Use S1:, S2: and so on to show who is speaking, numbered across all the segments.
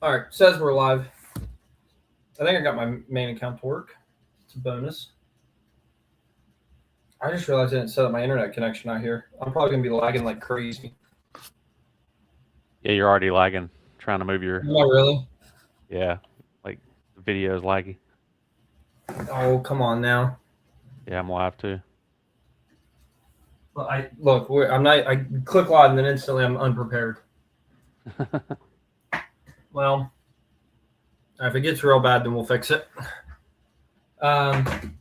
S1: All right, says we're live. I think I got my main account to work. It's a bonus. I just realized I didn't set up my internet connection out here. I'm probably gonna be lagging like crazy.
S2: Yeah, you're already lagging. Trying to move your
S1: Am I really?
S2: yeah, like the video is laggy.
S1: Oh, come on now.
S2: Yeah, I'm live too.
S1: Well, I'm not. I click live and then instantly I'm unprepared. Well, if it gets real bad, then we'll fix it. Um,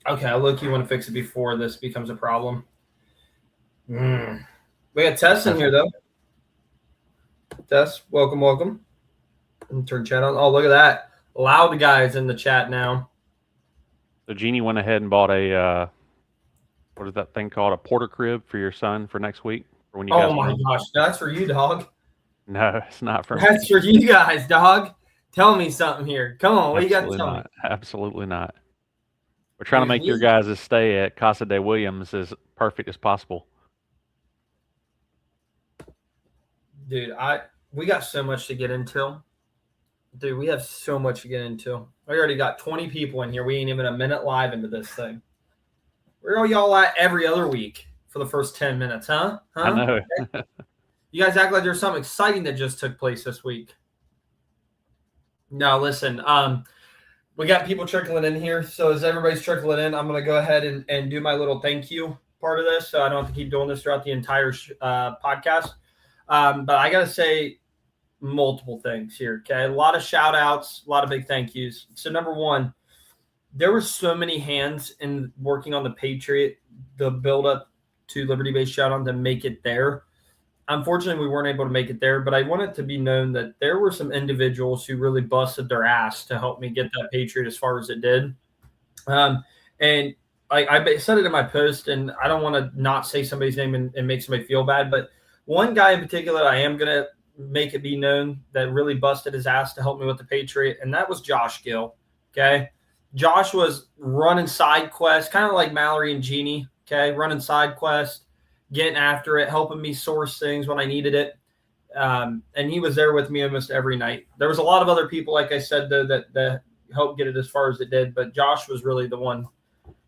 S1: okay, I look. You want to fix it before this becomes a problem. We got Tess in here though. Tess, welcome, welcome. And turn chat on. Oh, look at that! Loud guys in the chat now.
S2: So Jeannie went ahead and bought a what is that thing called? A porter crib for your son for next week for when you guys
S1: Oh my
S2: move.
S1: gosh, that's for you, dog.
S2: No, it's not for me.
S1: That's for you guys, dog. Tell me something here. Come on, what you got to
S2: Absolutely
S1: tell me?
S2: not. Absolutely not. We're trying to
S1: Dude,
S2: make your guys' stay at Casa de Williams as perfect as possible.
S1: dude, we got so much to get into. Dude, we have so much to get into. We already got 20 people in here. We ain't even a minute live into this thing. Where are y'all at every other week for the first 10 minutes, huh?
S2: I know.
S1: You guys act like there's something exciting that just took place this week. No, listen. We got people trickling in here. So as everybody's trickling in, I'm going to go ahead and do my little thank you part of this. So I don't have to keep doing this throughout the entire podcast. But I got to say multiple things here. Okay. A lot of shout outs, a lot of big thank yous. So number one, there were so many hands in working on the Patriot, the build up to Liberty Based Showdown to make it there. Unfortunately, we weren't able to make it there, but I want it to be known that there were some individuals who really busted their ass to help me get that Patriot as far as it did. And I said it in my post, and I don't want to not say somebody's name and make somebody feel bad, but one guy in particular, I am going to make it be known that really busted his ass to help me with the Patriot, and that was Josh Gill. Okay. Josh was running side quests, kind of like Mallory and Jeannie. Okay. Running side quests, getting after it, helping me source things when I needed it. And he was there with me almost every night. There was a lot of other people, like I said, though, that helped get it as far as it did, but Josh was really the one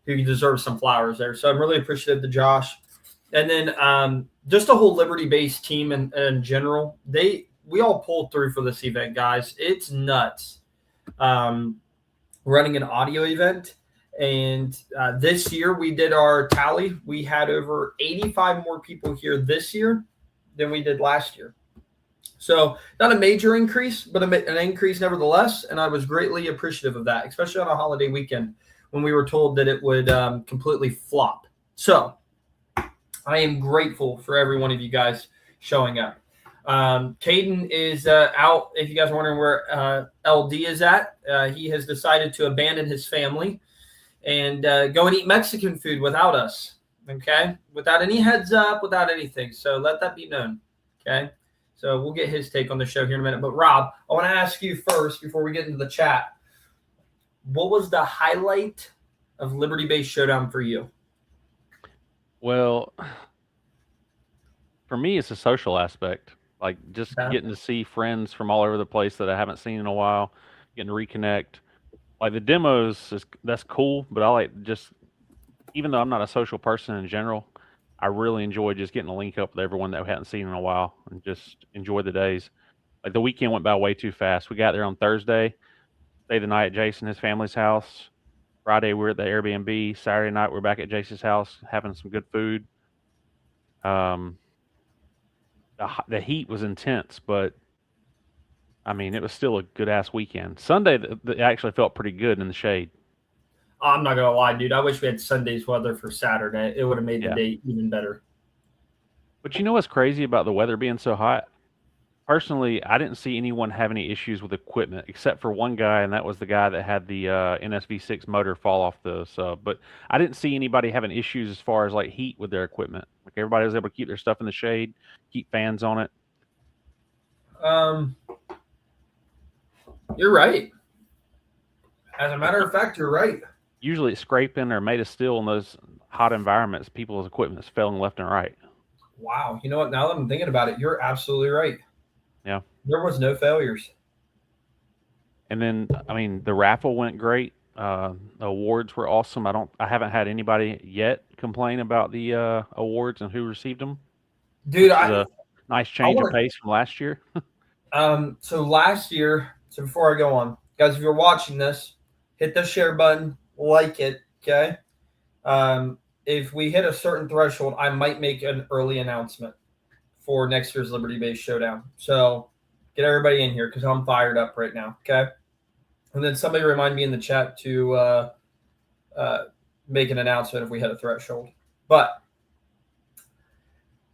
S1: who deserves some flowers there. So I'm really appreciative to Josh. And then just a whole Liberty-based team in general. We all pulled through for this event, guys. It's nuts. Running an audio event. And this year we did our tally. We had over 85 more people here this year than we did last year. So not a major increase, but an increase nevertheless. And I was greatly appreciative of that, especially on a holiday weekend when we were told that it would completely flop. So I am grateful for every one of you guys showing up. Caden is out. If you guys are wondering where LD is at, he has decided to abandon his family and go and eat Mexican food without us, okay? Without any heads up, without anything. So let that be known, okay? So we'll get his take on the show here in a minute. But Rob, I want to ask you first before we get into the chat, what was the highlight of Liberty Based Showdown for you?
S2: Well, for me, it's a social aspect. Like just getting to see friends from all over the place that I haven't seen in a while, getting to reconnect. Like the demos, that's cool, but I like just, even though I'm not a social person in general, I really enjoy just getting to link up with everyone that we hadn't seen in a while and just enjoy the days. Like the weekend went by way too fast. We got there on Thursday, stayed the night at Jason, his family's house. Friday, we were at the Airbnb. Saturday night, we're back at Jason's house having some good food. The heat was intense, but I mean, it was still a good ass weekend. Sunday, it actually felt pretty good in the shade.
S1: I'm not gonna lie, dude. I wish we had Sunday's weather for Saturday. It would have made the day even better.
S2: But you know what's crazy about the weather being so hot? Personally, I didn't see anyone have any issues with equipment except for one guy, and that was the guy that had the NSV6 motor fall off the sub. But I didn't see anybody having issues as far as like heat with their equipment. Like everybody was able to keep their stuff in the shade, keep fans on it.
S1: You're right. As a matter of fact, you're right.
S2: Usually it's scraping or made of steel in those hot environments. People's equipment is failing left and right.
S1: Wow. You know what? Now that I'm thinking about it, you're absolutely right.
S2: Yeah.
S1: There was no failures.
S2: And then, I mean, the raffle went great. The awards were awesome. I haven't had anybody yet complain about the awards and who received them,
S1: Dude,
S2: which is
S1: I
S2: a nice
S1: I
S2: change of
S1: want
S2: pace from last year.
S1: so last year, so before I go on, guys, if you're watching this, hit the share button, like it, okay? If we hit a certain threshold, I might make an early announcement for next year's Liberty Base Showdown. So get everybody in here because I'm fired up right now, okay? And then somebody remind me in the chat to uh, make an announcement if we hit a threshold. But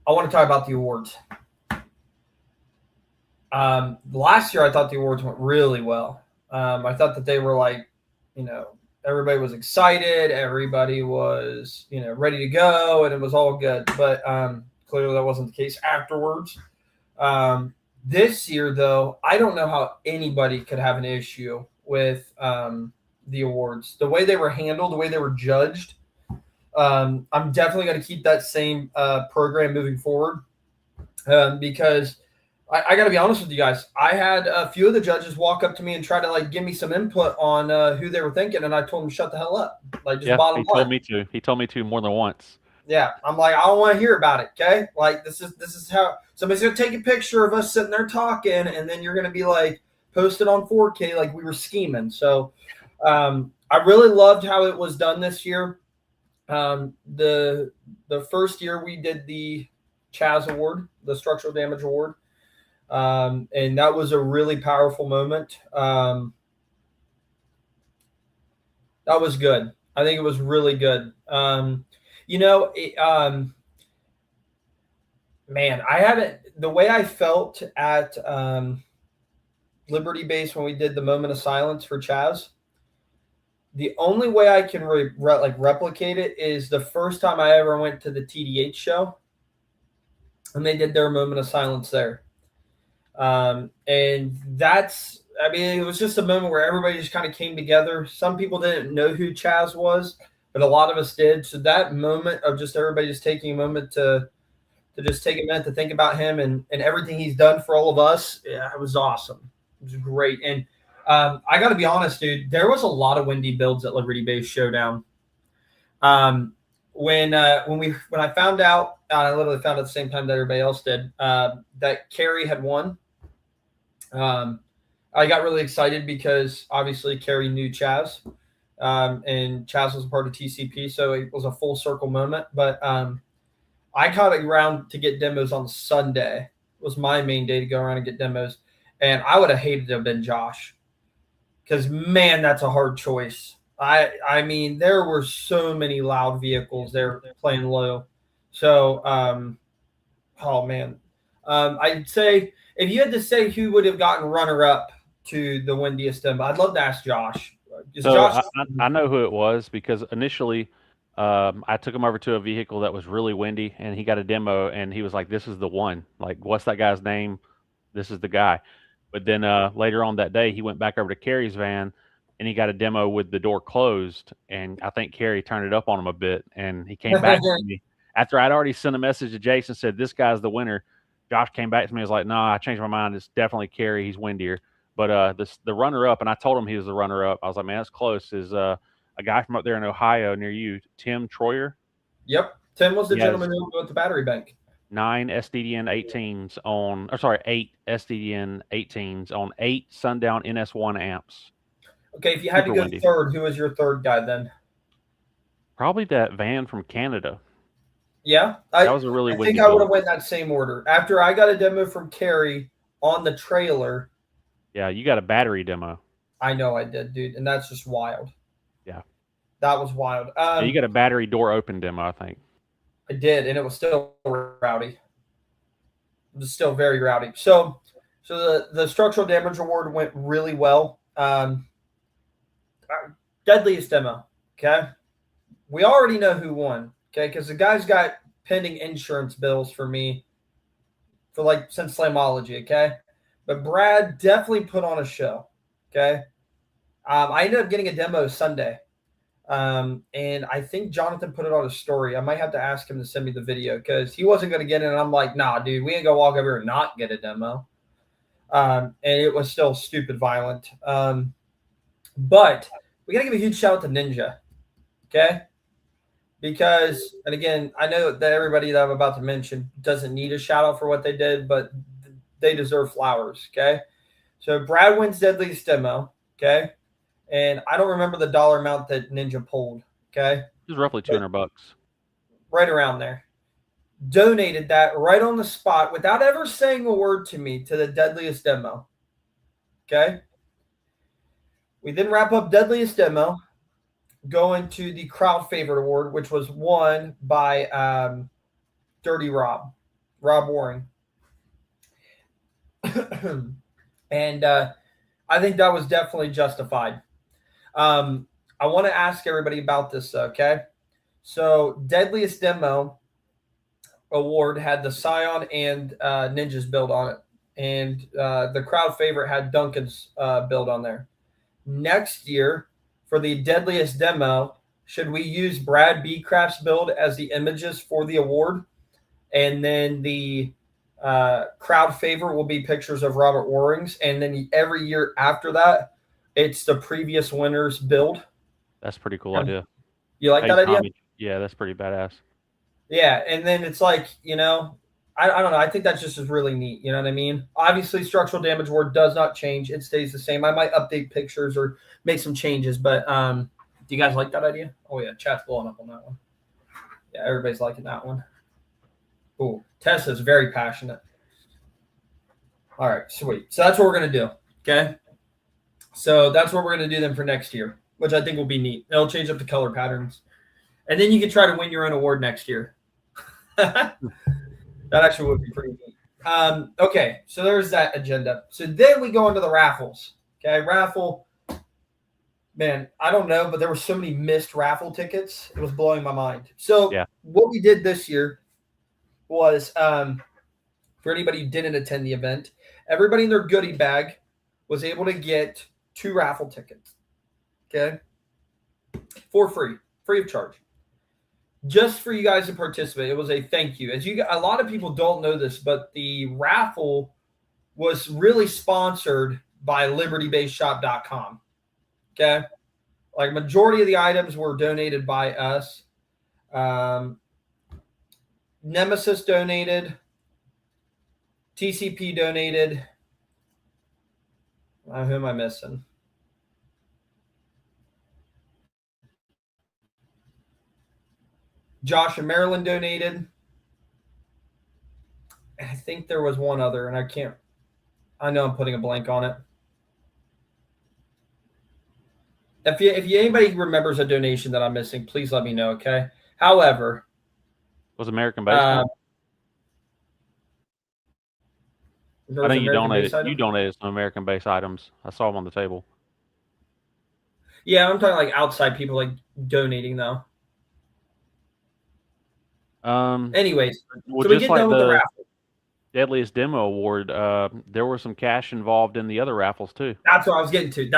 S1: I want to talk about the awards. Last year, I thought the awards went really well. I thought that they were like, everybody was excited, everybody was, ready to go, and it was all good. But clearly, that wasn't the case afterwards. This year, though, I don't know how anybody could have an issue with the awards, the way they were handled, the way they were judged. I'm definitely going to keep that same program moving forward because I got to be honest with you guys. I had a few of the judges walk up to me and try to give me some input on who they were thinking, and I told them to shut the hell up. Just
S2: Yeah,
S1: bottom
S2: he told
S1: line.
S2: me to. He told me to more than once.
S1: Yeah, I'm like, I don't want to hear about it. Okay, this is how somebody's gonna take a picture of us sitting there talking, and then you're gonna be posted on 4K like we were scheming. So, I really loved how it was done this year. The first year we did the Chaz Award, the Structural Damage Award. And that was a really powerful moment. That was good. I think it was really good. Man, I haven't the way I felt at Liberty Base when we did the moment of silence for Chaz. The only way I can replicate it is the first time I ever went to the TDH show, and they did their moment of silence there. And that's, it was just a moment where everybody just kind of came together. Some people didn't know who Chaz was, but a lot of us did. So that moment of just everybody just taking a moment to just take a minute to think about him and everything he's done for all of us, yeah, it was awesome. It was great. And I got to be honest, dude, there was a lot of windy builds at Liberty Base Showdown. When I found out, I literally found out at the same time that everybody else did, that Carrie had won. I got really excited because obviously Carrie knew Chaz, and Chaz was a part of TCP, so it was a full circle moment. But I caught around to get demos on Sunday. It was my main day to go around and get demos, and I would have hated to have been Josh because, man, that's a hard choice. I mean, there were so many loud vehicles there playing low. So, oh, man. I'd say if you had to say who would have gotten runner-up to the windiest demo, I'd love to ask Josh.
S2: So Josh, I know who it was because initially I took him over to a vehicle that was really windy, and he got a demo, and he was like, "This is the one. Like, what's that guy's name? This is the guy." But then later on that day, he went back over to Carrie's van, and he got a demo with the door closed, and I think Carrie turned it up on him a bit, and he came back to me after I'd already sent a message to Jason, said, "This guy's the winner." Josh came back to me and was like, "No, I changed my mind. It's definitely Carrie. He's windier." But the runner-up, and I told him he was the runner-up. I was like, "Man, that's close." Is a guy from up there in Ohio near you, Tim Troyer?
S1: Yep, Tim was the gentleman who went to Battery Bank.
S2: 9 SDDN 18s on, or sorry, 8 SDDN 18s on 8 Sundown NS1 amps.
S1: Okay, if you had to go third, who was your third guy then?
S2: Probably that van from Canada.
S1: Yeah,
S2: that was a really windy
S1: I think I would have went in that same order. After I got a demo from Carrie on the trailer.
S2: Yeah, you got a battery demo.
S1: I know I did, dude, and that's just wild.
S2: Yeah.
S1: That was wild.
S2: Yeah, you got a battery door open demo, I think.
S1: I did, and it was still rowdy. It was still very rowdy. So the structural damage award went really well. Deadliest demo, okay? We already know who won, okay? Because the guy's got pending insurance bills for me for since Slamology, okay? But Brad definitely put on a show, okay? I ended up getting a demo Sunday. And I think Jonathan put it on his story. I might have to ask him to send me the video because he wasn't going to get it. And I'm like, nah, dude, we ain't going to walk over here and not get a demo. and it was still stupid violent. But we got to give a huge shout out to Ninja, okay? Because, and again, I know that everybody that I'm about to mention doesn't need a shout out for what they did, but they deserve flowers, okay? So Brad wins Deadliest Demo, okay? And I don't remember the dollar amount that Ninja pulled, okay?
S2: It was roughly $200.
S1: Right around there. Donated that right on the spot without ever saying a word to me to the Deadliest Demo, okay? We then wrap up Deadliest Demo, go into the Crowd Favorite Award, which was won by Dirty Rob Waring. And I think that was definitely justified. I want to ask everybody about this, okay? So, Deadliest Demo Award had the Scion and Ninja's build on it. And the crowd favorite had Duncan's build on there. Next year, for the Deadliest Demo, should we use Brad B. Craft's build as the images for the award? And then the crowd favorite will be pictures of Robert Waring's. And then every year after that, it's the previous winner's build.
S2: That's a pretty cool idea.
S1: You like that idea?
S2: Tommy. Yeah, that's pretty badass.
S1: Yeah, and then it's like, I don't know. I think that just is really neat. You know what I mean? Obviously, structural damage award does not change. It stays the same. I might update pictures or make some changes, but do you guys like that idea? Oh, yeah, chat's blowing up on that one. Yeah, everybody's liking that one. Ooh, Tessa's very passionate. All right, sweet. So that's what we're going to do, okay? So that's what we're going to do then for next year, which I think will be neat. It'll change up the color patterns. And then you can try to win your own award next year. That actually would be pretty neat. Okay, so there's that agenda. So then we go into the raffles. Okay, raffle. Man, I don't know, but there were so many missed raffle tickets. It was blowing my mind. So What we did this year was, for anybody who didn't attend the event, everybody in their goodie bag was able to get 2 raffle tickets. Okay, for free of charge. Just for you guys to participate. It was a thank you. A lot of people don't know this, but the raffle was really sponsored by libertybasedshop.com. Okay. Like majority of the items were donated by us. Nemesis donated. TCP donated. Who am I missing? Josh and Maryland donated. I think there was one other, and I know I'm putting a blank on it. If anybody remembers a donation that I'm missing, please let me know, okay? However,
S2: was American Baseball? I think you donated some American base items. I saw them on the table.
S1: Yeah, I'm talking like outside people like donating though. Anyways,
S2: well, so we get done with the raffle. Deadliest Demo Award, there was some cash involved in the other raffles too.
S1: That's what I was getting to.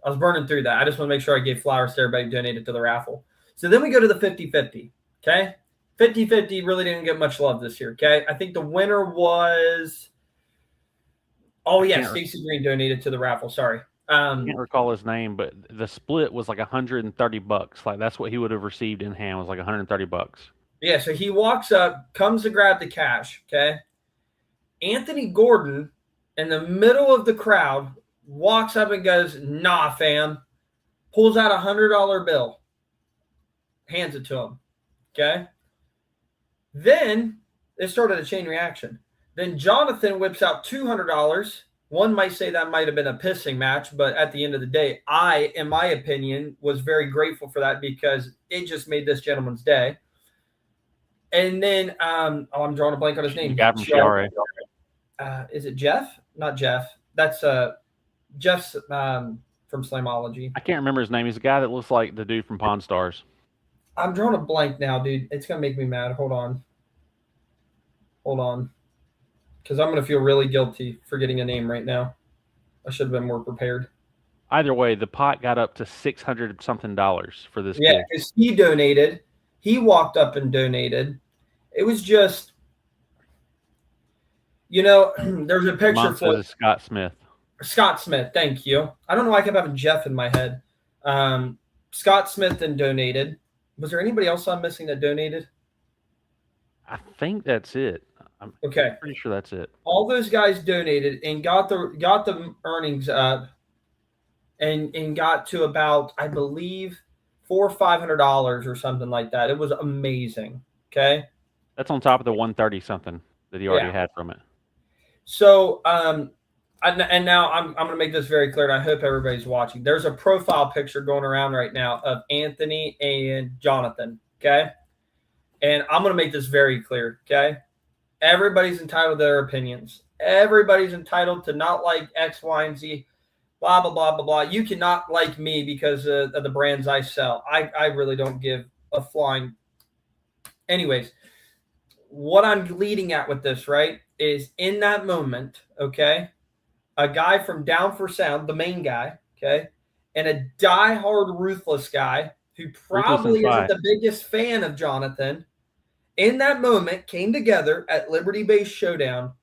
S1: I was burning through that. I just want to make sure I gave flowers to everybody who donated to the raffle. So then we go to the 50-50, okay? 50-50 really didn't get much love this year, okay? I think the winner was Stacey Green donated to the raffle, sorry.
S2: I can't recall his name, but the split was like $130. Like that's what he would have received in hand, was like $130.
S1: Yeah, so he walks up, comes to grab the cash, okay? Anthony Gordon, in the middle of the crowd, walks up and goes, "Nah, fam." Pulls out $100 bill, hands it to him, okay? Then it started a chain reaction. Then Jonathan whips out $200. One might say that might have been a pissing match, but at the end of the day, I, in my opinion, was very grateful for that because it just made this gentleman's day. And then, I'm drawing a blank on his name.
S2: The guy from Chiare.
S1: Is it Jeff? Not Jeff. That's Jeff's from Slamology.
S2: I can't remember his name. He's the guy that looks like the dude from Pawn Stars.
S1: I'm drawing a blank now, dude. It's going to make me mad. Hold on. Because I'm going to feel really guilty for getting a name right now. I should have been more prepared.
S2: Either way, the pot got up to $600-something for this.
S1: Yeah, because he donated. He walked up and donated. It was just, There's a picture
S2: Mine
S1: for
S2: says it's Scott Smith.
S1: Scott Smith. Thank you. I don't know why I kept having Jeff in my head. Scott Smith then donated. Was there anybody else I'm missing that donated?
S2: I think that's it. I'm
S1: Okay.
S2: pretty sure that's it.
S1: All those guys donated and got the earnings up and got to about, I believe, $400 or $500 or something like that. It was amazing. Okay.
S2: That's on top of the 130 something that he already
S1: Yeah.
S2: had from it.
S1: So and now I'm going to make this very clear, and I hope everybody's watching. There's a profile picture going around right now of Anthony and Jonathan. Okay. And I'm going to make this very clear. Okay. Everybody's entitled to their opinions. Everybody's entitled to not like X, Y, and Z, blah, blah, blah, blah, blah. You cannot like me because of the brands I sell. I really don't give a flying. Anyways, what I'm leading at with this, right, is in that moment, okay, a guy from Down for Sound, the main guy, okay, and a diehard Ruthless guy who probably isn't the biggest fan of Jonathan, in that moment came together at Liberty Base Showdown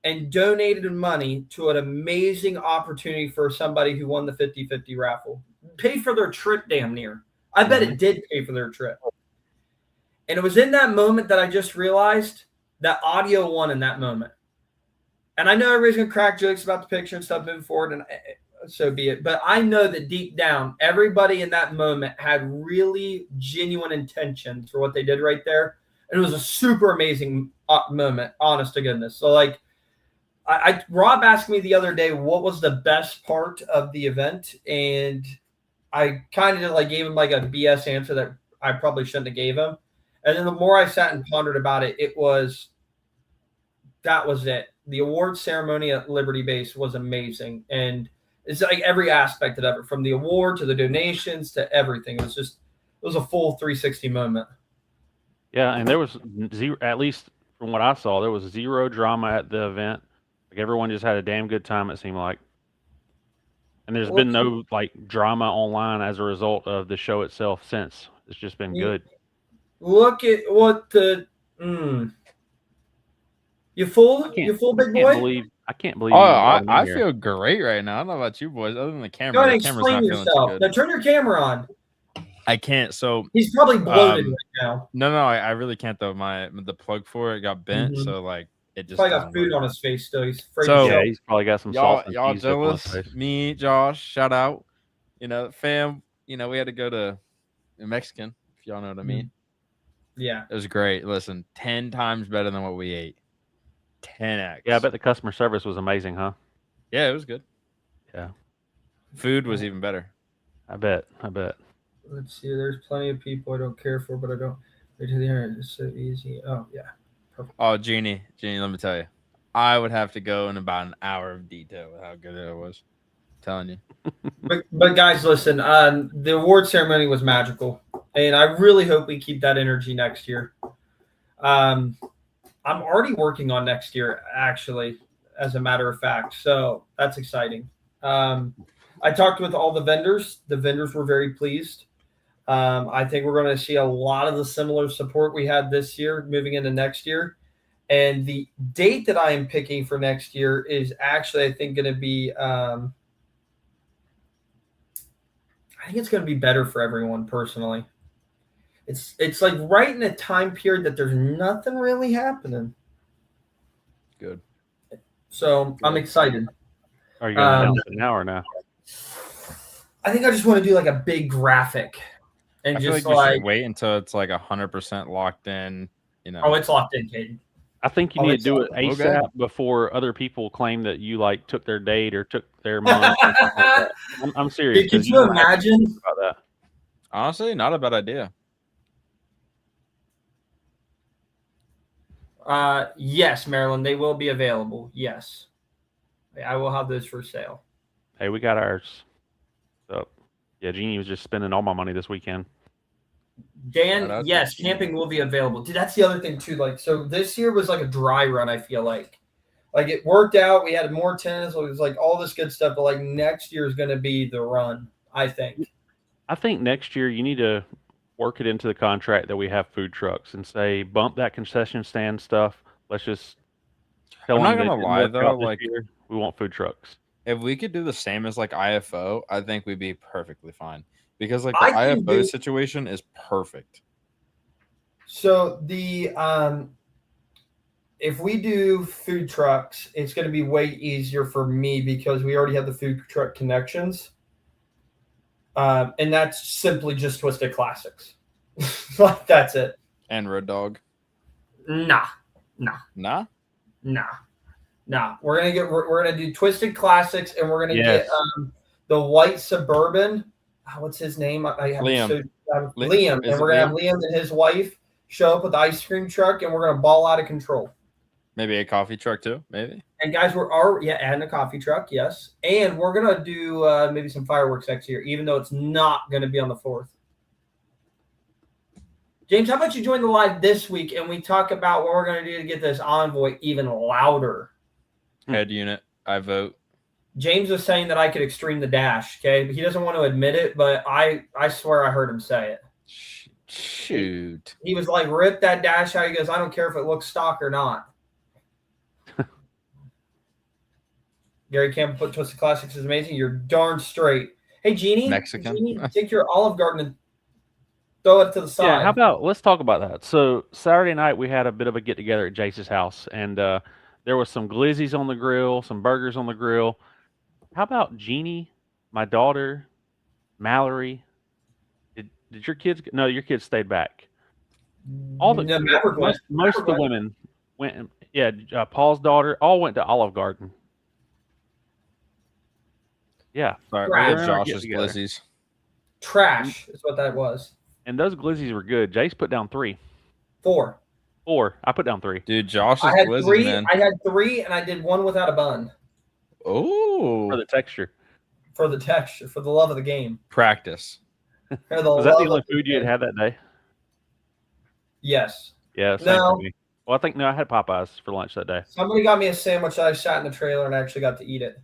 S1: and donated money to an amazing opportunity for somebody who won the 50-50 raffle. Paid for their trip damn near. I bet it did pay for their trip. And it was in that moment that I just realized that audio won in that moment. And I know everybody's going to crack jokes about the picture and stuff moving forward, and so be it. But I know that deep down, everybody in that moment had really genuine intentions for what they did right there. And it was a super amazing moment, honest to goodness. So, like, Rob asked me the other day what was the best part of the event, and I kind of like gave him like a BS answer that I probably shouldn't have gave him. And then the more I sat and pondered about it, that was it. The award ceremony at Liberty Base was amazing, and it's like every aspect of it, from the award to the donations to everything. It was a full 360 moment.
S2: Yeah, and there was zero, at least from what I saw, there was zero drama at the event. Like everyone just had a damn good time, it seemed like. And there's been no like drama online as a result of the show itself since. It's just been good.
S1: Look at what the You full, big boy?
S2: I can't believe.
S3: Oh, I feel great right now. I don't know about you boys. Other than the camera,
S1: Go ahead and
S3: the camera's
S1: explain
S3: not
S1: yourself.
S3: feeling too good.
S1: Now turn your camera on.
S3: I can't. So
S1: he's probably bloated right now.
S3: No, I really can't though. The plug for it got bent, so like it just
S1: probably got food on his face still. He's afraid.
S2: Yeah, he's probably got some salt.
S3: Y'all jealous? Me, Josh, shout out. Fam. We had to go to Mexican, if y'all know what I mean.
S1: Yeah,
S3: it was great. Listen, 10 times better than what we ate. 10x.
S2: Yeah, I bet the customer service was amazing, huh?
S3: Yeah, it was good.
S2: Yeah,
S3: food was even better.
S2: I bet.
S1: Let's see. There's plenty of people I don't care for, but I don't. It's so easy. Oh yeah.
S3: Perfect. Oh, Jeannie, let me tell you, I would have to go in about an hour of detail with how good it was. I'm telling you.
S1: but guys, listen. The award ceremony was magical, and I really hope we keep that energy next year. I'm already working on next year, actually, as a matter of fact. So that's exciting. I talked with all the vendors. The vendors were very pleased. I think we're going to see a lot of the similar support we had this year moving into next year. And the date that I am picking for next year is actually, I think, going to be I think it's going to be better for everyone personally. It's like right in a time period that there's nothing really happening.
S3: Good.
S1: So I'm excited.
S2: Are you going to announce it now or no?
S1: I think I just want to do like a big graphic and
S3: I
S1: just
S3: feel like you should wait until it's like 100% locked in.
S1: Oh, it's locked in, Caden.
S2: I think you need to do it ASAP before other people claim that you like took their date or took their month. Like I'm serious.
S1: Could you imagine
S2: about that?
S3: Honestly, not a bad idea.
S1: Yes, Maryland, they will be available. Yes, I will have those for sale.
S2: Hey, we got ours. So, yeah, Jeannie was just spending all my money this weekend.
S1: Dan, yes, camping will be available. Dude, that's the other thing too. Like, so this year was like a dry run. I feel like it worked out. We had more tennis. It was like all this good stuff. But like next year is going to be the run. I think
S2: next year you need to work it into the contract that we have food trucks and say bump that concession stand stuff. Let's just Tell
S3: I'm not
S2: them
S3: gonna
S2: they didn't
S3: lie
S2: work
S3: though,
S2: out this
S3: like
S2: year. We want food trucks.
S3: if we could do the same as like IFO, I think we'd be perfectly fine. Because like the
S1: I can
S3: IFO
S1: do
S3: situation is perfect.
S1: so. If we do food trucks, it's going to be way easier for me because we already have the food truck connections, and that's simply just Twisted Classics. Like that's it.
S3: And Road Dog.
S1: Nah.
S3: Nah?
S1: We're gonna do Twisted Classics, and we're gonna
S2: Yes.
S1: get the white Suburban. What's his name? I have
S3: Liam.
S1: Liam,
S3: Is
S1: and
S3: it
S1: we're gonna have
S3: Liam?
S1: Liam and his wife show up with the ice cream truck, and we're gonna ball out of control.
S3: Maybe a coffee truck too, maybe.
S1: And guys, and a coffee truck, yes, and we're gonna do maybe some fireworks next year, even though it's not gonna be on the 4th. James, how about you join the live this week and we talk about what we're gonna do to get this envoy even louder?
S3: Head unit. I vote.
S1: James was saying that I could extreme the dash, okay? But he doesn't want to admit it, but I swear I heard him say it.
S3: Shoot.
S1: He was like, rip that dash out. He goes, I don't care if it looks stock or not. Gary Campbell put Twisted Classics is amazing. You're darn straight. Hey, Jeannie.
S3: Mexican.
S1: Jeannie, take your Olive Garden and throw it to the side.
S2: Yeah, how about let's talk about that. So Saturday night we had a bit of a get together at Jace's house, and there was some glizzies on the grill, some burgers on the grill. How about Jeannie, my daughter, Mallory? Did your kids? No, your kids stayed back. All the
S1: No, Maverick went.
S2: most of the women went. Yeah, Paul's daughter all went to Olive Garden. Yeah,
S3: Sorry,
S1: Right.
S3: look at
S2: They're in our
S3: Josh's
S2: get-together.
S3: glizzies.
S1: Trash is what that was.
S2: And those glizzies were good. Jace put down 3.
S1: 4.
S2: 4. I put down 3.
S3: Dude, Josh's
S1: I had
S3: glizzies,
S1: 3.
S3: man.
S1: I had 3, and I did 1 without a bun
S3: Oh,
S2: For the texture.
S1: for the texture, for the love of the game.
S3: practice.
S1: For the
S2: Was that
S1: love
S2: the only
S1: of
S2: food you
S1: game.
S2: had that day?
S1: Yes.
S2: Yeah, same
S1: No.
S2: for me. Well, I think I had Popeyes for lunch that day.
S1: Somebody got me a sandwich that I sat in the trailer and I actually got to eat it.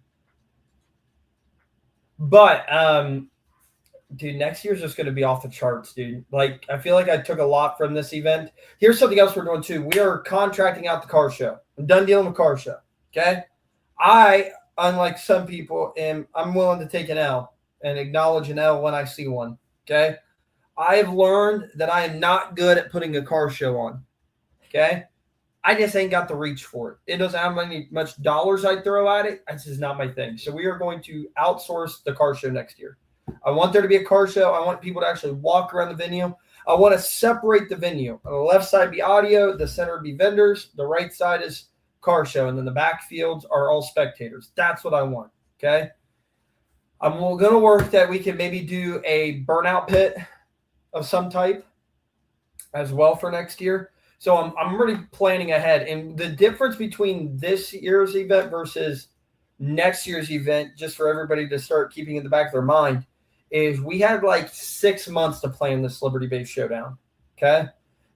S1: But dude, next year's just going to be off the charts, dude. Like, I feel like I took a lot from this event. Here's something else we're doing too. We are contracting out the car show. I'm done dealing with car show. Okay. I, unlike some people, I'm willing to take an L and acknowledge an L when I see one. Okay. I've learned that I am not good at putting a car show on. Okay. I just ain't got the reach for it. It doesn't have much dollars I throw at it. This is not my thing. So we are going to outsource the car show next year. I want there to be a car show. I want people to actually walk around the venue. I want to separate the venue. On the left side be audio, the center be vendors, the right side is car show, and then the back fields are all spectators. That's what I want. Okay. I'm going to work that we can maybe do a burnout pit of some type as well for next year. So I'm really planning ahead. And the difference between this year's event versus next year's event, just for everybody to start keeping in the back of their mind, is we had like 6 months to plan this Liberty-based showdown. Okay.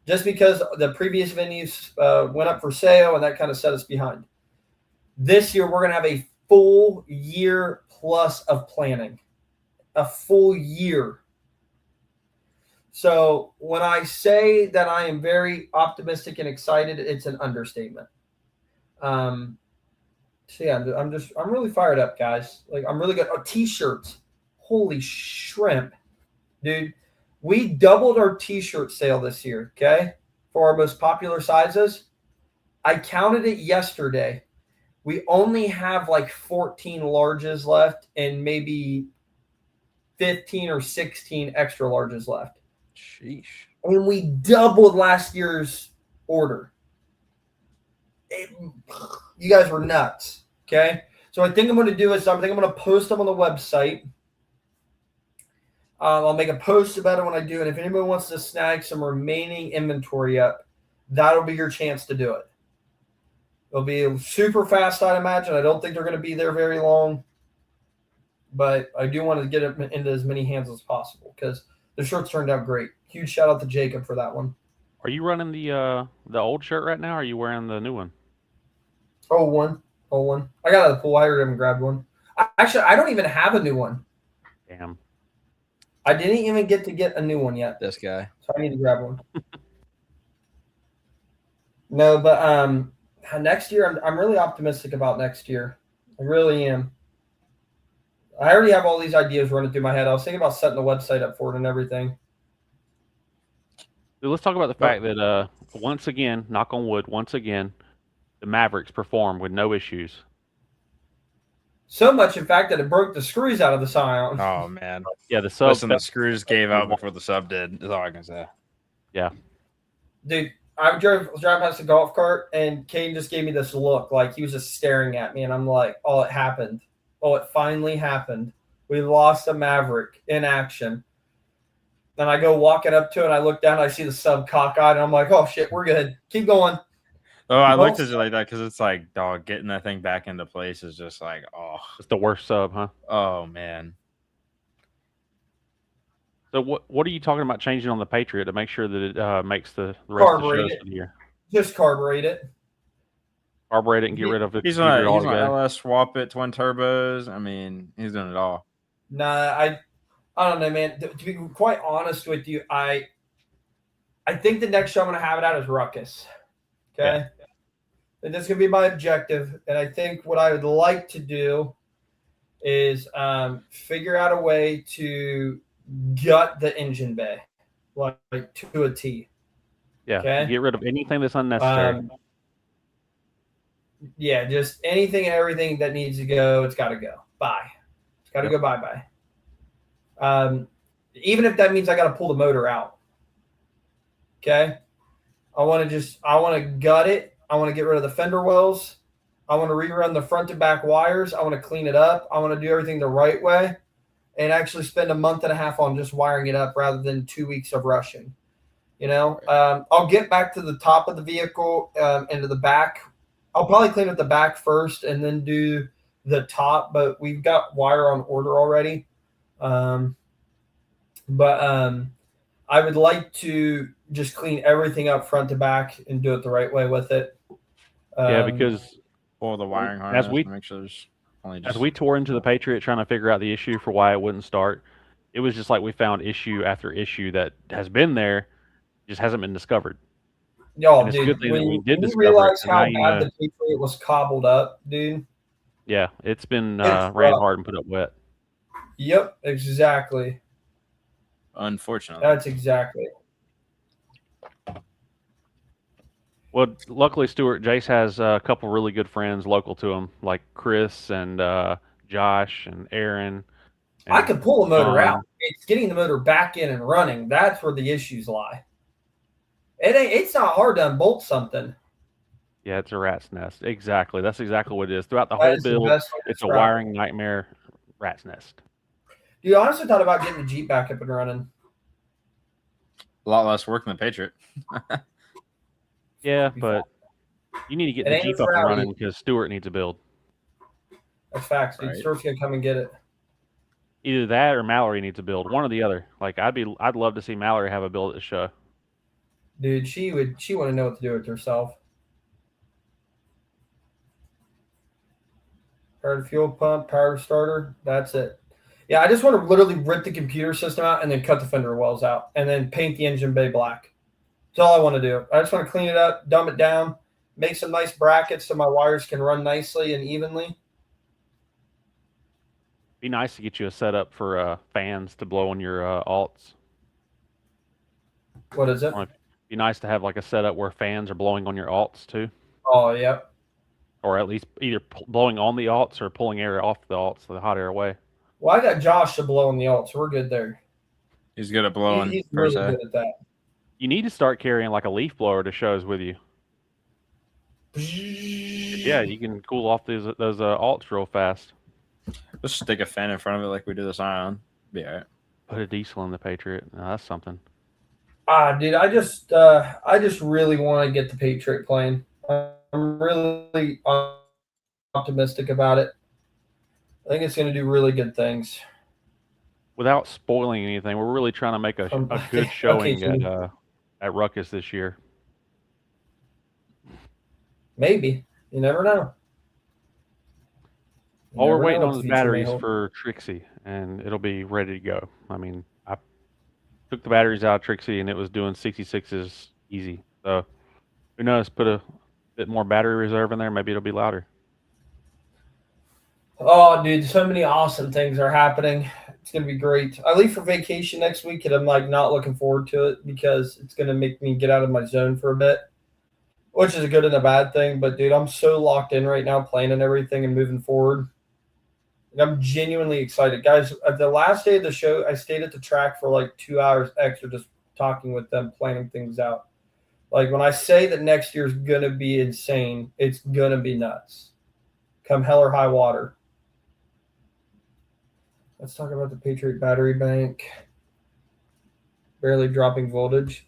S1: Just because the previous venues went up for sale and that kind of set us behind. This year, we're going to have a full year plus of planning. A full year. So when I say that I am very optimistic and excited, it's an understatement. So yeah, I'm really fired up, guys. Like, I'm really good. Oh, t-shirts. Holy shrimp, dude. We doubled our t-shirt sale this year, okay? For our most popular sizes. I counted it yesterday. We only have like 14 larges left and maybe 15 or 16 extra larges left.
S3: Sheesh.
S1: And we doubled last year's order. You guys were nuts. Okay. So I think I'm going to do is I'm going to post them on the website. I'll make a post about it when I do it. If anybody wants to snag some remaining inventory up, that'll be your chance to do it. It'll be super fast, I'd imagine. I don't think they're going to be there very long. But I do want to get it into as many hands as possible because the shirts turned out great. Huge shout out to Jacob for that one.
S2: Are you running the old shirt right now, or are you wearing the new one?
S1: Oh, one. I got out of the pool. I heard him grab one. I don't even have a new one.
S2: Damn.
S1: I didn't even get a new one yet.
S3: This guy.
S1: So I need to grab one. No, but next year, I'm really optimistic about next year. I really am. I already have all these ideas running through my head. I was thinking about setting the website up for it and everything.
S2: Let's talk about the fact that once again, knock on wood, once again, the Mavericks performed with no issues.
S1: So much, in fact, that it broke the screws out of the Scion.
S3: Oh man.
S2: Yeah, the sub.
S3: Listen, the screws gave out before the sub did. Is all I can say.
S2: Yeah.
S1: Dude, I was driving past the golf cart, and Kane just gave me this look, like he was just staring at me, and I'm like, "Oh, it happened! Oh, it finally happened! We lost a Maverick in action." Then I go walking up to it, and I look down, and I see the sub cockeyed, and I'm like, "Oh shit, we're good. Keep going."
S3: Oh, I looked at it like that because it's like, dog, getting that thing back into place is just like, oh,
S2: It's the worst sub, huh?
S3: oh man.
S2: So what are you talking about changing on the Patriot to make sure that it makes the rest of the shows for the year?
S1: Just carburate it.
S2: Carburate it and get rid of it.
S3: He's on LS, swap it, twin turbos. I mean, he's doing it all.
S1: Nah, I don't know, man. To be quite honest with you, I think the next show I'm going to have it out is Ruckus. Okay? Yeah. And that's going to be my objective. And I think what I would like to do is figure out a way to gut the engine bay, like to a T.
S2: Yeah, okay? Get rid of anything that's unnecessary.
S1: Yeah, just anything and everything that needs to go, it's got to go. Bye. It's got to go bye-bye. Even if that means I got to pull the motor out. Okay? I want to gut it. I want to get rid of the fender wells. I want to rerun the front to back wires. I want to clean it up. I want to do everything the right way and actually spend a month and a half on just wiring it up rather than 2 weeks of rushing. You know, I'll get back to the top of the vehicle and to the back. I'll probably clean up the back first and then do the top, but we've got wire on order already. I would like to just clean everything up front to back and do it the right way with it.
S2: Yeah, because
S3: for the wiring harness, make sure there's only just...
S2: as we tore into the Patriot trying to figure out the issue for why it wouldn't start, it was just like we found issue after issue that has been there, just hasn't been discovered.
S1: Yo, dude, when you realize how bad the Patriot was cobbled up, dude.
S2: Yeah, it's been ran hard and put up wet.
S1: Yep, exactly.
S3: Unfortunately.
S1: That's exactly.
S2: Well, luckily, Jace has a couple really good friends local to him, like Chris and Josh and Aaron.
S1: I could pull a motor out. It's getting the motor back in and running. That's where the issues lie. It's not hard to unbolt something.
S2: Yeah, it's a rat's nest. Exactly. That's exactly what it is. Throughout the whole build, it's a wiring nightmare, rat's nest.
S1: Dude, I honestly thought about getting the Jeep back up and running.
S3: A lot less work than the Patriot.
S2: Yeah, but you need to get the Jeep up and running because Stuart needs a build.
S1: That's facts, dude. Right. Stuart's gonna come and get it.
S2: Either that or Mallory needs a build. One or the other. Like I'd love to see Mallory have a build at the show.
S1: Dude, she wouldn't know what to do with herself. Powered fuel pump, power starter. That's it. Yeah, I just want to literally rip the computer system out and then cut the fender wells out and then paint the engine bay black. That's all I want to do. I just want to clean it up, dumb it down, make some nice brackets so my wires can run nicely and evenly.
S2: Be nice to get you a setup for fans to blow on your alts.
S1: What is it?
S2: Be nice to have like a setup where fans are blowing on your alts too.
S1: Oh, yep.
S2: Or at least either blowing on the alts or pulling air off the alts, so the hot air away.
S1: Well, I got Josh to blow on the alts, so we're good there.
S3: He's good at blowing.
S1: He's really good at that.
S2: You need to start carrying like a leaf blower to shows with you. Yeah, you can cool off those alts real fast.
S3: Just stick a fan in front of it like we do the Scion. Be all right.
S2: Put a diesel in the Patriot. No, that's something.
S1: Dude, I just really want to get the Patriot plane. I'm really optimistic about it. I think it's going to do really good things.
S2: Without spoiling anything, we're really trying to make a good showing at Ruckus this year.
S1: Maybe. You never know.
S2: All we're waiting on is batteries for Trixie, and it'll be ready to go. I mean, I took the batteries out of Trixie, and it was doing 66s easy. So, who knows? Put a bit more battery reserve in there, maybe it'll be louder.
S1: Oh, dude, so many awesome things are happening. It's gonna be great. I leave for vacation next week, and I'm like not looking forward to it because it's gonna make me get out of my zone for a bit, which is a good and a bad thing. But dude, I'm so locked in right now, planning everything and moving forward. And I'm genuinely excited, guys. At the last day of the show, I stayed at the track for like 2 hours extra, just talking with them, planning things out. Like when I say that next year's gonna be insane, it's gonna be nuts. Come hell or high water. Let's talk about the Patriot battery bank. Barely dropping voltage.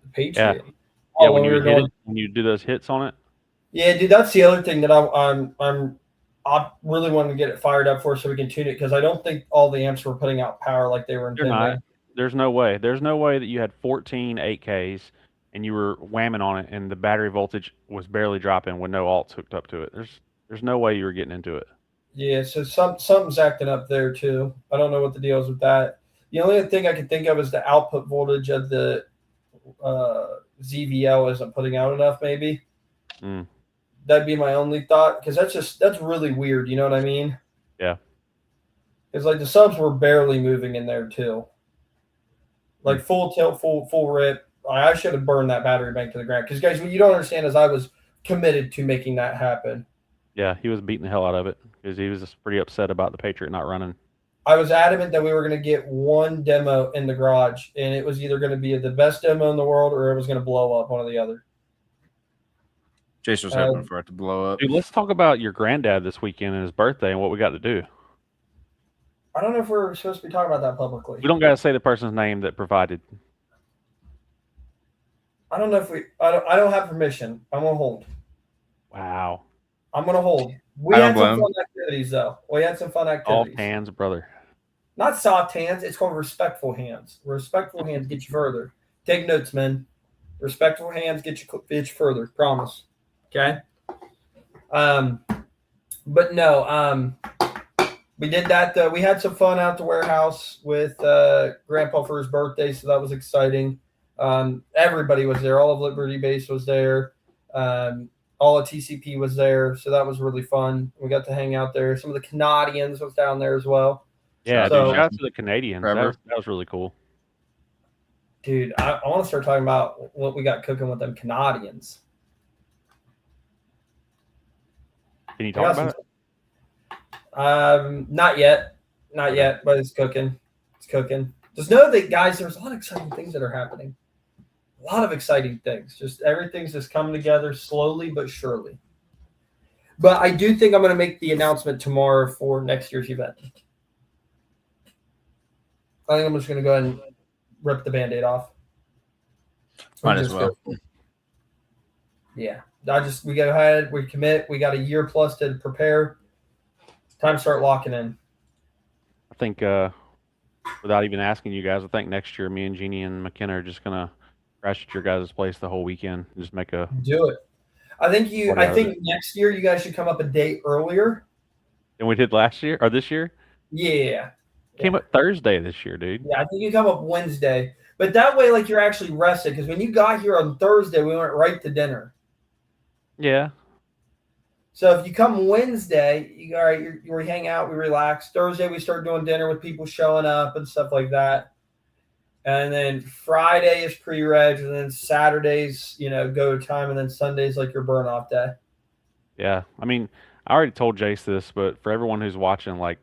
S1: The Patriot.
S2: Yeah,
S1: Oh,
S2: when
S1: we
S2: you
S1: were
S2: hit
S1: going.
S2: it, when you do those hits on it.
S1: Yeah, dude, that's the other thing that I really wanted to get it fired up for so we can tune it because I don't think all the amps were putting out power like they were
S2: They're
S1: intending.
S2: not. There's no way. There's no way that you had 14 8Ks and you were whamming on it and the battery voltage was barely dropping with no alts hooked up to it. There's no way you were getting into it.
S1: Yeah, so something's acting up there too. I don't know what the deal is with that. The only thing I can think of is the output voltage of the ZVL isn't putting out enough. Maybe that'd be my only thought because that's really weird. You know what I mean?
S2: Yeah.
S1: Because like the subs were barely moving in there too. Like full tilt, full rip. I should have burned that battery bank to the ground. Because guys, what you don't understand is I was committed to making that happen.
S2: Yeah, he was beating the hell out of it because he was just pretty upset about the Patriot not running.
S1: I was adamant that we were going to get one demo in the garage, and it was either going to be the best demo in the world or it was going to blow up, one or the other.
S3: Jason was hoping for it to blow up.
S2: Dude, let's talk about your granddad this weekend and his birthday and what we got to do.
S1: I don't know if we're supposed to be talking about that publicly.
S2: We don't got to say the person's name that provided.
S1: I don't know if I don't have permission. I'm going to hold.
S2: Wow.
S1: I'm going to hold. We had some fun activities, though. We had some fun activities.
S2: Soft hands, brother.
S1: Not soft hands. It's called respectful hands. Respectful hands get you further. Take notes, man. Respectful hands get you further. Promise. Okay? But no, we did that. We had some fun out the warehouse with Grandpa for his birthday, so that was exciting. Everybody was there. All of Liberty Base was there. All of TCP was there, so that was really fun. We got to hang out there. Some of the Canadians was down there as well.
S2: Yeah, so, shout out to the Canadians. That was really cool.
S1: Dude, I want to start talking about what we got cooking with them Canadians.
S2: Can you talk about
S1: it? Not yet, but it's cooking. It's cooking. Just know that, guys, there's a lot of exciting things that are happening. A lot of exciting things. Just everything's just coming together slowly but surely. But I do think I'm going to make the announcement tomorrow for next year's event. I think I'm just going to go ahead and rip the Band-Aid off.
S3: Might as well.
S1: Yeah. We go ahead, we commit. We got a year plus to prepare. Time to start locking in.
S2: I think, without even asking you guys, I think next year me and Jeannie and McKenna are just going to crash at your guys' place the whole weekend. Just make a
S1: do it. I think next year you guys should come up a day earlier
S2: than we did last year or this year.
S1: Yeah,
S2: came up Thursday this year, dude.
S1: Yeah, I think you come up Wednesday, but that way, like you're actually rested. Because when you got here on Thursday, we went right to dinner.
S2: Yeah.
S1: So if you come Wednesday, we hang out, we relax. Thursday we start doing dinner with people showing up and stuff like that. And then Friday is pre-reg, and then Saturdays, go time, and then Sunday's like your burn-off day.
S2: Yeah, I mean, I already told Jace this, but for everyone who's watching, like,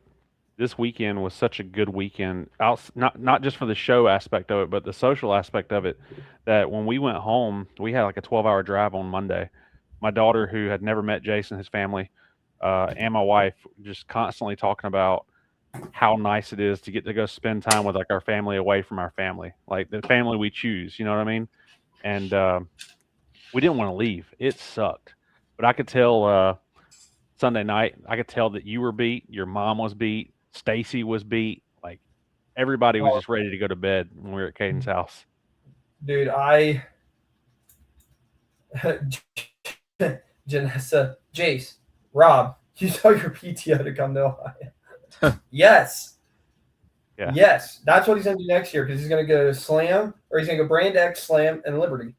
S2: this weekend was such a good weekend. Not just for the show aspect of it, but the social aspect of it. That when we went home, we had like a 12-hour drive on Monday. My daughter, who had never met Jace and his family, and my wife, just constantly talking about how nice it is to get to go spend time with like our family away from our family, like the family we choose, you know what I mean? And we didn't want to leave. It sucked, but I could tell Sunday night, I could tell that you were beat, your mom was beat, Stacy was beat, like everybody was just ready to go to bed when we were at Caden's house.
S1: Dude, Janessa, Jace, Rob, you saw your PTO to come to Ohio. Yes.
S2: Yeah.
S1: Yes. That's what he's going to do next year because he's going to go Slam, or he's going to go Brand X, Slam, and Liberty.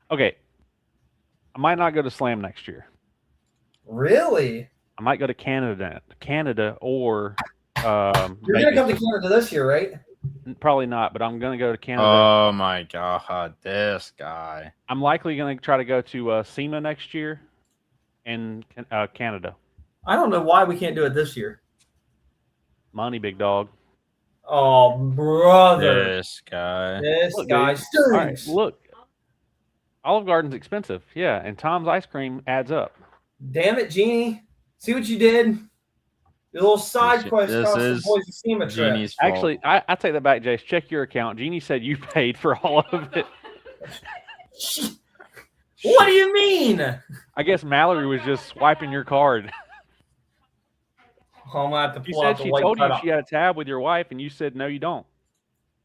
S2: Okay. I might not go to Slam next year.
S1: Really?
S2: I might go to Canada, or
S1: You're gonna come to Canada this year, right?
S2: Probably not, but I'm gonna go to Canada.
S3: Oh my God, this guy!
S2: I'm likely gonna try to go to SEMA next year, in Canada.
S1: I don't know why we can't do it this year.
S2: Money, big dog.
S1: Oh, brother.
S3: This guy.
S1: This
S2: Look,
S1: guy
S2: dude. All right,
S1: stinks.
S2: look. Olive Garden's expensive, yeah, and Tom's ice cream adds up.
S1: Damn it, Jeannie. See what you did? Your little side quest
S3: This
S1: cost the
S3: is
S1: boys a SEMA trip.
S3: Genie's fault.
S2: Actually, I take that back, Jace. Check your account. Jeannie said you paid for all of it.
S1: What do you mean?
S2: I guess Mallory was just swiping your card.
S1: Oh, I'm gonna have to
S2: She
S1: pull
S2: said
S1: out the
S2: she
S1: white
S2: told you
S1: cutoff.
S2: she had a tab with your wife, and you said no, you don't.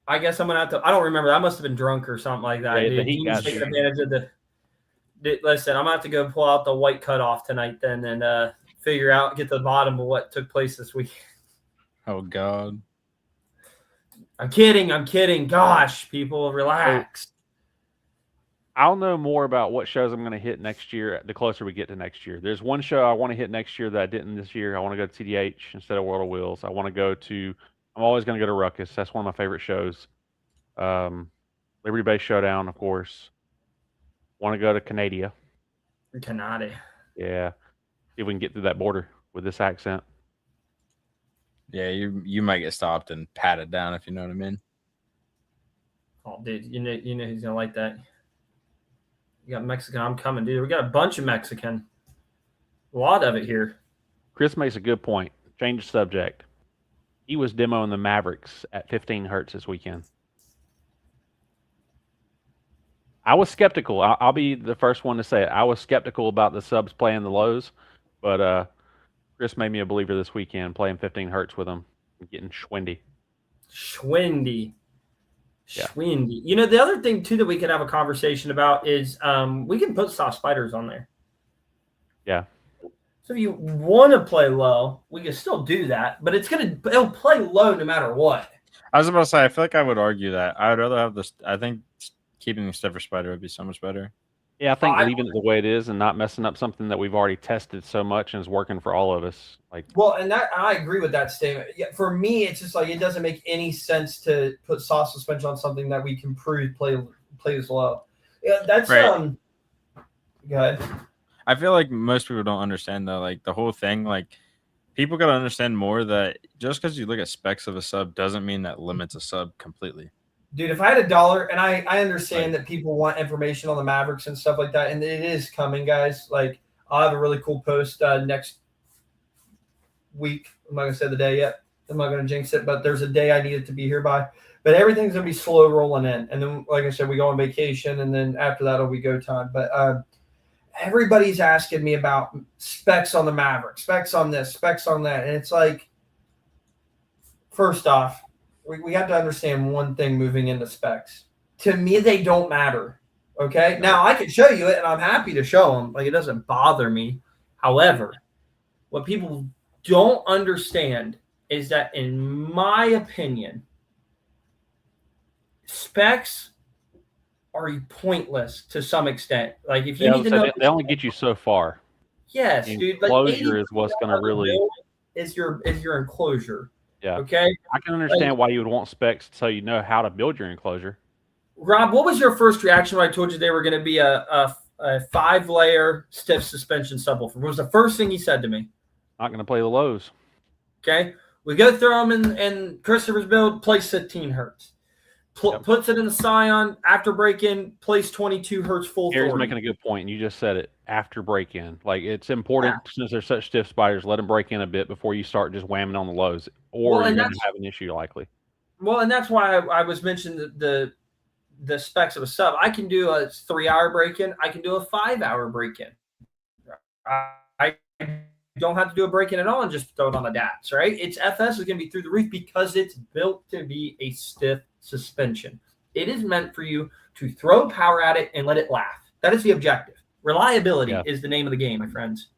S1: I guess I'm gonna have to. I don't remember. I must have been drunk or something like that.
S2: Yeah,
S1: dude.
S2: the heat got
S1: taking
S2: you.
S1: advantage of the. Listen, I'm gonna have to go pull out the white cutoff tonight then, and figure out, get to the bottom of what took place this week.
S3: Oh God.
S1: I'm kidding. Gosh, people, relax.
S2: I'll know more about what shows I'm going to hit next year the closer we get to next year. There's one show I want to hit next year that I didn't this year. I want to go to TDH instead of World of Wheels. I'm always going to go to Ruckus. That's one of my favorite shows. Liberty Base Showdown, of course. Want to go to Canada.
S1: Canada.
S2: Yeah. See if we can get through that border with this accent.
S3: Yeah, you might get stopped and patted down if you know what I mean.
S1: Oh, dude, you know he's gonna like that. You got Mexican. I'm coming, dude. We got a bunch of Mexican. A lot of it here.
S2: Chris makes a good point. Change the subject. He was demoing the Mavericks at 15 hertz this weekend. I was skeptical. I'll be the first one to say it. I was skeptical about the subs playing the lows, but Chris made me a believer this weekend playing 15 hertz with them and getting schwindy.
S1: Yeah. Schwindy. You know, the other thing, too, that we could have a conversation about is we can put soft spiders on there.
S2: Yeah.
S1: So if you want to play low, we can still do that, but it'll play low no matter what.
S3: I was about to say, I feel like I would argue that. I would rather have this. I think keeping the stiffer spider would be so much better.
S2: Yeah, I think leaving it the way it is and not messing up something that we've already tested so much and is working for all of us.
S1: And that I agree with that statement. Yeah, for me, it's just like it doesn't make any sense to put soft suspension on something that we can prove plays low. Yeah, that's
S3: right.
S1: Go ahead.
S3: I feel like most people don't understand though, like the whole thing. Like people got to understand more that just because you look at specs of a sub doesn't mean that limits a sub completely.
S1: Dude, if I had $1, and I understand that people want information on the Mavericks and stuff like that, and it is coming, guys. Like, I'll have a really cool post next week. I'm not going to say the day yet. I'm not going to jinx it, but there's a day I need it to be here by. But everything's going to be slow rolling in. And then, like I said, we go on vacation, and then after that, it'll be go time. But everybody's asking me about specs on the Mavericks, specs on this, specs on that. And it's like, first off, we have to understand one thing moving into specs. To me, they don't matter. Okay? Now, I can show you it, and I'm happy to show them. Like, it doesn't bother me. However, what people don't understand is that, in my opinion, specs are pointless to some extent. Like, if you need to know,
S2: they only get you so far.
S1: Yes,
S2: and
S1: dude.
S2: Enclosure is what's going to really
S1: is your enclosure.
S2: Yeah.
S1: Okay.
S2: I can understand why you would want specs so you know how to build your enclosure.
S1: Rob, what was your first reaction when I told you they were going to be a 5-layer stiff suspension subwoofer? What was the first thing he said to me?
S2: Not going to play the lows.
S1: Okay. We go through them in Christopher's build, place 15 hertz. Puts it in the Scion after break-in, place 22 hertz full.
S2: Gary's making a good point, and you just said it. After break-in, like it's important since they're such stiff spiders. Let them break in a bit before you start just whamming on the lows, or you're going to have an issue likely. Well,
S1: and that's why I was mentioning the specs of a sub. I can do a 3-hour break-in. I can do a 5-hour break-in. I don't have to do a break-in at all and just throw it on the DATs, right? Its FS is going to be through the roof because it's built to be a stiff suspension. It is meant for you to throw power at it and let it laugh. That is the objective. Reliability is the name of the game, my friends.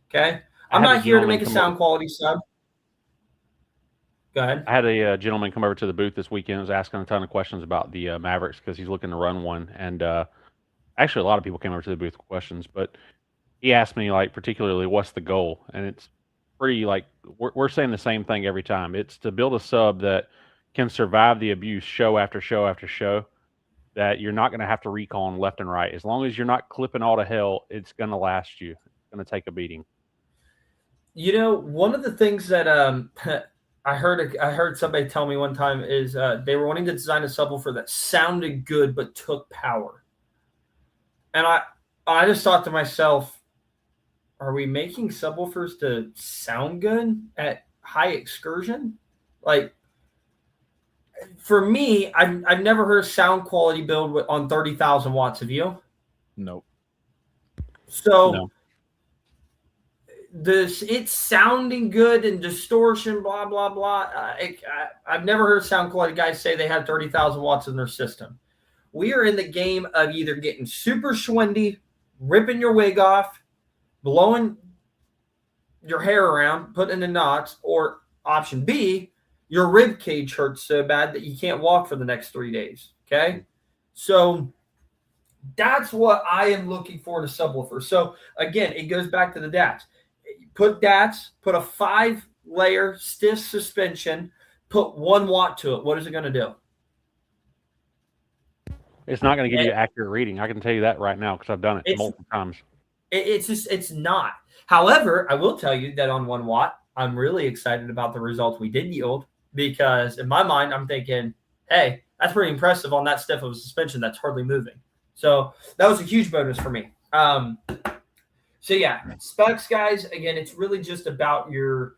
S1: Okay? I'm not here to make a sound quality sub. Go ahead.
S2: I had a gentleman come over to the booth this weekend. Was asking a ton of questions about the Mavericks because he's looking to run one. And Actually, a lot of people came over to the booth with questions, but he asked me, like, particularly, what's the goal? And it's pretty, like, we're saying the same thing every time. It's to build a sub that can survive the abuse show after show after show, that you're not going to have to recall on left and right. As long as you're not clipping all to hell, it's going to last you. It's going to take a beating.
S1: You know, one of the things that I heard somebody tell me one time is they were wanting to design a subwoofer that sounded good but took power. And I just thought to myself, are we making subwoofers to sound good at high excursion? Like, for me, I've never heard sound quality build on 30,000 watts. Have you?
S3: Nope.
S1: So
S2: No.
S1: it's sounding good and distortion, blah blah blah. I've never heard sound quality guys say they had 30,000 watts in their system. We are in the game of either getting super schwindy, ripping your wig off, blowing your hair around, putting in knots, or option B, your rib cage hurts so bad that you can't walk for the next 3 days. Okay, so that's what I am looking for in a subwoofer. So again, it goes back to the DATs. Put DATs, put a 5-layer stiff suspension, put 1 watt to it. What is it going to do?
S2: It's not going to give you an accurate reading. I can tell you that right now because I've done it multiple times.
S1: It's not. However, I will tell you that on 1 watt, I'm really excited about the results we did yield, because in my mind, I'm thinking, hey, that's pretty impressive on that stiff of a suspension that's hardly moving. So that was a huge bonus for me. So yeah, specs, guys. Again, it's really just about your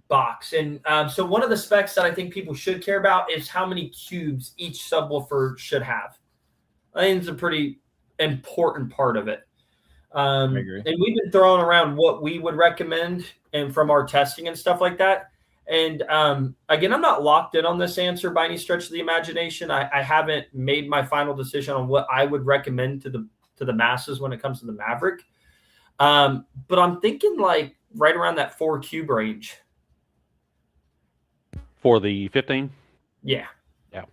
S1: box. And so one of the specs that I think people should care about is how many cubes each subwoofer should have. I think it's a pretty important part of it.
S3: I agree.
S1: And we've been throwing around what we would recommend and from our testing and stuff like that. And again, I'm not locked in on this answer by any stretch of the imagination. I haven't made my final decision on what I would recommend to the masses when it comes to the Maverick. But I'm thinking like right around that 4 cube range.
S2: For the 15?
S1: Yeah.
S2: Yeah.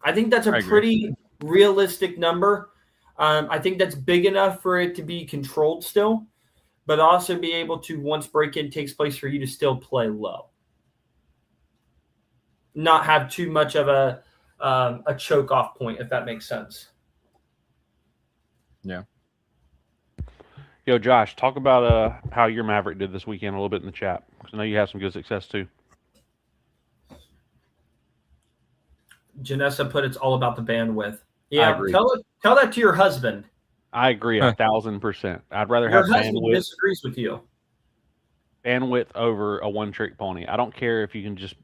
S1: I think that's a pretty realistic number. I think that's big enough for it to be controlled still, but also be able to, once break-in takes place, for you to still play low. Not have too much of a choke-off point, if that makes sense.
S3: Yeah.
S2: Yo, Josh, talk about how your Maverick did this weekend a little bit in the chat, because I know you had some good success too.
S1: Janessa put it's all about the bandwidth. Yeah,
S2: I agree.
S1: Tell that to your husband.
S2: I agree 1,000%. I'd rather
S1: Your
S2: have
S1: husband
S2: bandwidth.
S1: disagrees with you.
S2: Bandwidth over a one-trick pony. I don't care if you can just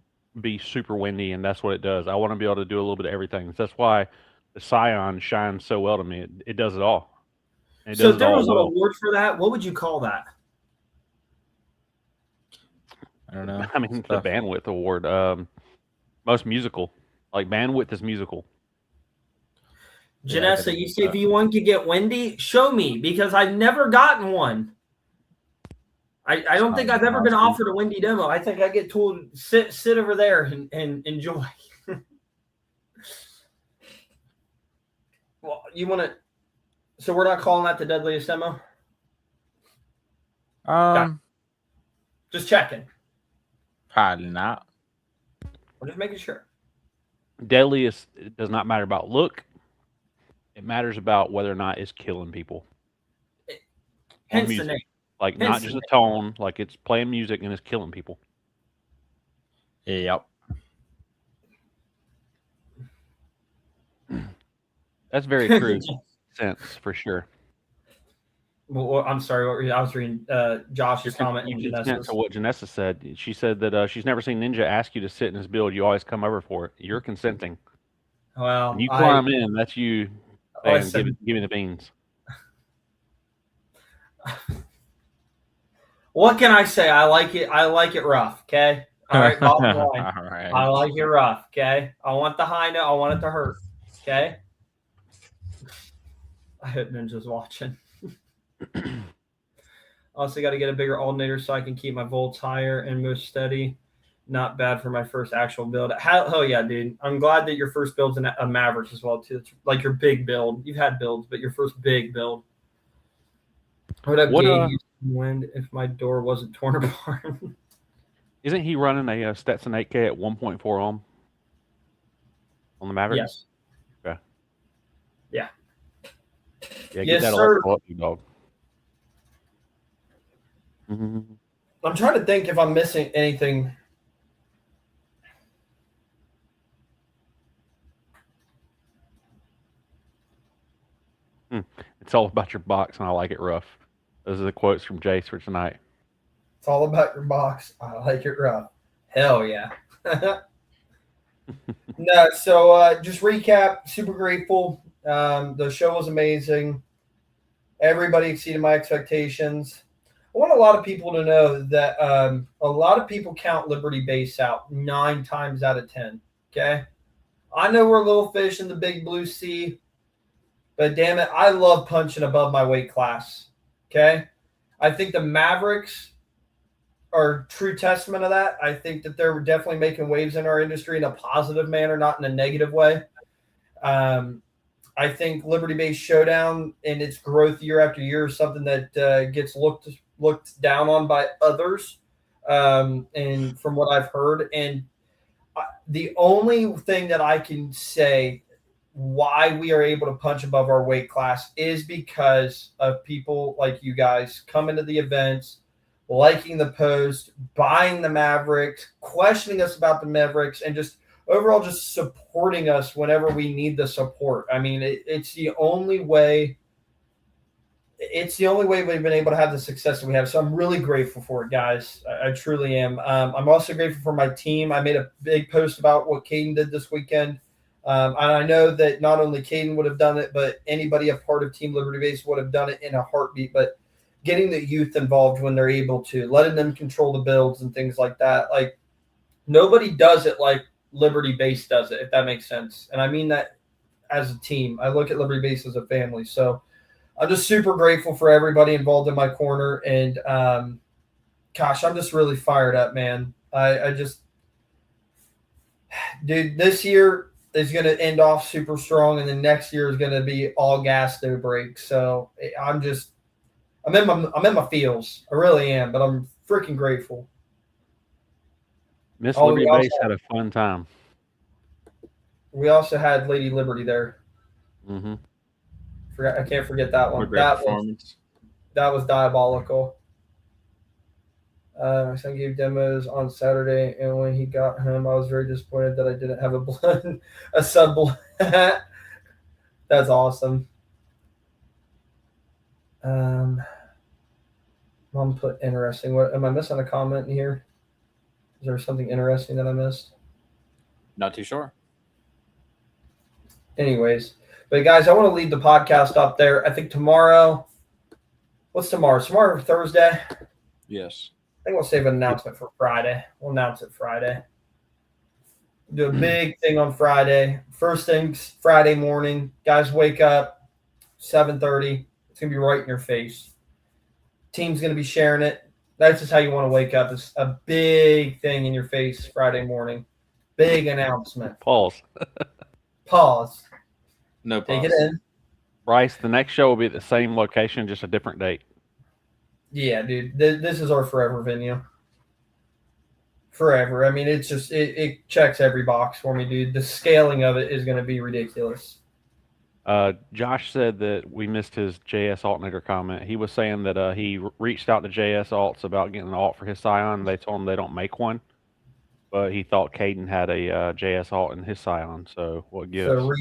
S2: be super windy and that's what it does. I want to be able to do a little bit of everything. That's why the Scion shines so well to me. It does it all.
S1: So if there was an award for that, what would you call that?
S3: I don't know.
S2: I mean, the bandwidth award. Most musical. Like, bandwidth is musical.
S1: Janessa, you say V1 could get windy? Show me, because I've never gotten one. I don't think I've ever been offered a windy demo. I think I get told, sit over there and enjoy. Well, you want to... So we're not calling that the deadliest demo? Just checking.
S3: Probably not.
S1: I'm just making sure.
S2: Deadliest, it does not matter about look. It matters about whether or not it's killing people.
S1: Hence the name.
S2: Like, not just a tone, like it's playing music and it's killing people.
S3: Yep.
S2: That's very true. Sense for sure.
S1: Well, I'm sorry. I was reading Josh's comment.
S2: You consent to what Janessa said. She said that she's never seen Ninja ask you to sit in his build. You always come over for it. You're consenting.
S1: Well,
S2: when you climb in, that's you saying, give me the beans.
S1: What can I say? I like it. I like it rough. Okay. All right. Bottom line.
S3: All right.
S1: I like it rough. Okay. I want the high note. I want it to hurt. Okay. I hope Ninja's watching. Also got to get a bigger alternator so I can keep my volts higher and more steady. Not bad for my first actual build. Hell yeah, dude. I'm glad that your first build's a Maverick as well, too. It's like your big build. You've had builds, but your first big build. What up, Gabe? Wind if my door wasn't torn apart.
S2: Isn't he running a Stetson 8K at 1.4 ohm on the Maverick?
S1: Yes.
S2: Okay.
S1: Yeah.
S2: Yeah,
S1: Yes,
S2: get that
S1: sir.
S2: electrical up, you dog. Mm-hmm.
S1: I'm trying to think if I'm missing anything.
S2: It's all about your box, and I like it rough. Those are the quotes from Jace for tonight.
S1: It's all about your box. I like it rough. Hell yeah. No, so just recap. Super grateful. The show was amazing. Everybody exceeded my expectations. I want a lot of people to know that a lot of people count Liberty Base out 9 times out of 10. Okay. I know we're little fish in the big blue sea, but damn it, I love punching above my weight class. Okay. I think the Mavericks are true testament of that. I think that they're definitely making waves in our industry in a positive manner, not in a negative way. I think Liberty Base Showdown and its growth year after year is something that gets looked down on by others, and from what I've heard. And the only thing that I can say why we are able to punch above our weight class is because of people like you guys coming to the events, liking the post, buying the Mavericks, questioning us about the Mavericks, and just overall just supporting us whenever we need the support. I mean, it's the only way. It's the only way we've been able to have the success that we have. So I'm really grateful for it, guys. I truly am. I'm also grateful for my team. I made a big post about what Caden did this weekend. And I know that not only Caden would have done it, but anybody a part of Team Liberty Base would have done it in a heartbeat. But getting the youth involved when they're able to, letting them control the builds and things like that. Like, nobody does it like Liberty Base does it, if that makes sense. And I mean that as a team. I look at Liberty Base as a family. So I'm just super grateful for everybody involved in my corner. And gosh, I'm just really fired up, man. I just, dude, this year is going to end off super strong, and then next year is going to be all gas, no brakes. So I'm in my feels. I really am, but I'm freaking grateful.
S2: Miss Liberty Base had a fun time.
S1: We also had Lady Liberty there.
S2: Mm-hmm.
S1: I can't forget that one. That was diabolical. My son gave demos on Saturday, and when he got home, I was very disappointed that I didn't have a sub blood. That's awesome. Mom put interesting. What am I missing a comment in here? Is there something interesting that I missed?
S3: Not too sure.
S1: Anyways, but guys, I want to leave the podcast up there. I think tomorrow. What's tomorrow? Tomorrow Thursday?
S3: Yes.
S1: I think we'll save an announcement for Friday. We'll announce it Friday. Do a big thing on Friday. First things Friday morning. Guys, wake up 7:30. It's gonna be right in your face. Team's gonna be sharing it. That's just how you want to wake up. It's a big thing in your face Friday morning. Big announcement.
S2: Pause.
S1: Pause.
S3: No pause.
S1: Take it in.
S2: Bryce, the next show will be at the same location, just a different date.
S1: Yeah, dude. This is our forever venue. Forever. I mean, it's just it checks every box for me, dude. The scaling of it is going to be ridiculous.
S2: Josh said that we missed his JS Alternator comment. He was saying that he reached out to JS Alts about getting an alt for his Scion. They told him they don't make one, but he thought Caden had a JS alt in his Scion. So what gives?
S1: So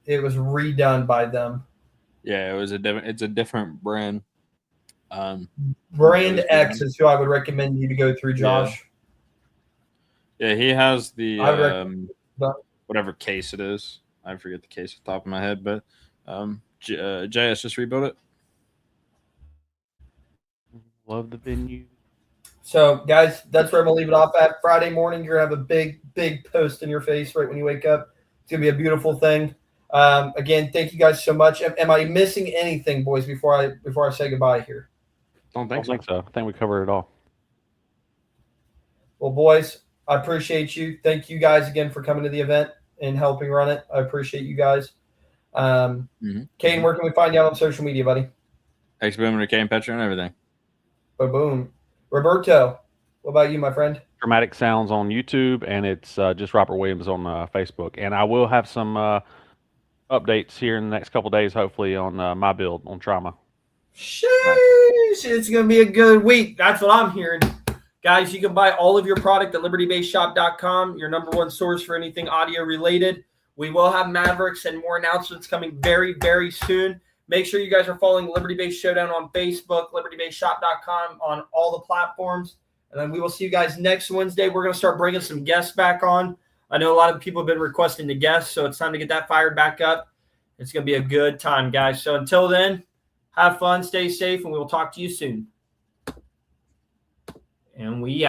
S1: it was redone by them.
S3: Yeah, it's a different brand.
S1: Brand X is who I would recommend you to go through, Josh.
S3: Yeah, he has the
S1: but
S3: whatever case it is. I forget the case off the top of my head, but JS just rebuilt it.
S2: Love the venue.
S1: So, guys, that's where I'm going to leave it off at. Friday morning, you're going to have a big, big post in your face right when you wake up. It's going to be a beautiful thing. Again, thank you guys so much. Am I missing anything, boys, before I say goodbye here?
S2: Don't think so. I think we covered it all.
S1: Well, boys, I appreciate you. Thank you guys again for coming to the event and helping run it. I appreciate you guys. Kane, where can we find you on social media, buddy?
S3: X-Boom and Kane Petra and everything.
S1: Boom. Roberto, what about you, my friend?
S2: Dramatic Sounds on YouTube, and it's just Robert Williams on Facebook. And I will have some updates here in the next couple of days, hopefully, on my build on Trauma.
S1: Sheesh, it's going to be a good week. That's what I'm hearing. Guys, you can buy all of your product at libertybaseshop.com, your number one source for anything audio related. We will have Mavericks and more announcements coming very, very soon. Make sure you guys are following Liberty Base Showdown on Facebook, libertybaseshop.com on all the platforms. And then we will see you guys next Wednesday. We're going to start bringing some guests back on. I know a lot of people have been requesting the guests, so it's time to get that fired back up. It's going to be a good time, guys. So until then, have fun, stay safe, and we will talk to you soon. And we out.